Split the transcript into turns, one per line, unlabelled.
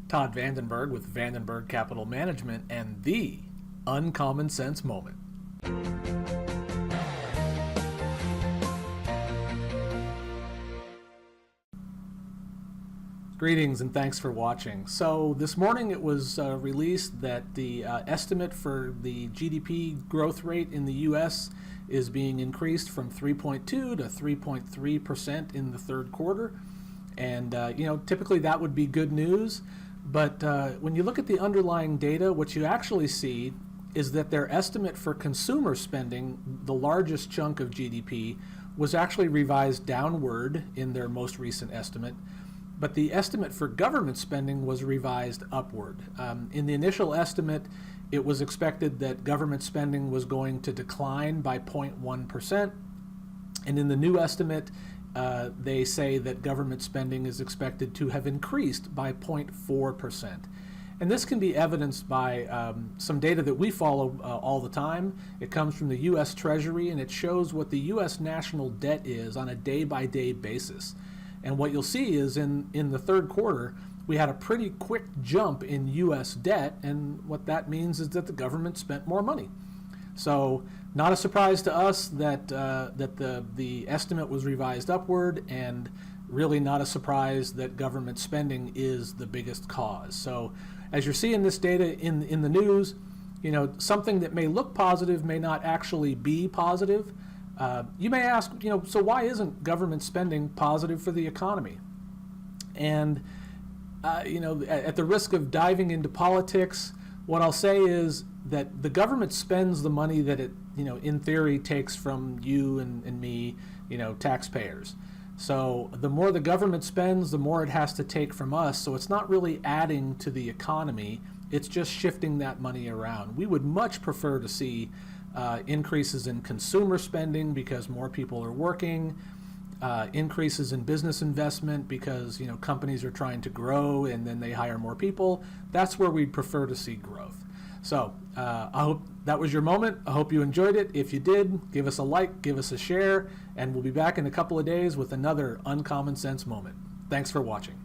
Todd VanDenburg with VanDenburg Capital Management and the Uncommon Sense Moment. Greetings and thanks for watching. So this morning it was released that the estimate for the GDP growth rate in the U.S. is being increased from 3.2 to 3.3% in the third quarter. And typically that would be good news. But when you look at the underlying data, what you actually see is that their estimate for consumer spending, the largest chunk of GDP, was actually revised downward in their most recent estimate. But the estimate for government spending was revised upward. In the initial estimate, it was expected that government spending was going to decline by 0.1%. And in the new estimate, they say that government spending is expected to have increased by 0.4%. And this can be evidenced by some data that we follow all the time. It comes from the U.S. Treasury, and it shows what the U.S. national debt is on a day-by-day basis. And what you'll see is in the third quarter, we had a pretty quick jump in U.S. debt, and what that means is that the government spent more money. So not a surprise to us that the estimate was revised upward, and really not a surprise that government spending is the biggest cause. So as you're seeing this data in the news, something that may look positive may not actually be positive. You may ask, so why isn't government spending positive for the economy? And at the risk of diving into politics, what I'll say is that the government spends the money that it, in theory, takes from you and me, taxpayers. So the more the government spends, the more it has to take from us. So it's not really adding to the economy. It's just shifting that money around. We would much prefer to see increases in consumer spending because more people are working, increases in business investment because companies are trying to grow and then they hire more people. That's where we'd prefer to see growth. So I hope that was your moment. I hope you enjoyed it. If you did, give us a like, give us a share, and we'll be back in a couple of days with another Uncommon Sense Moment. Thanks for watching.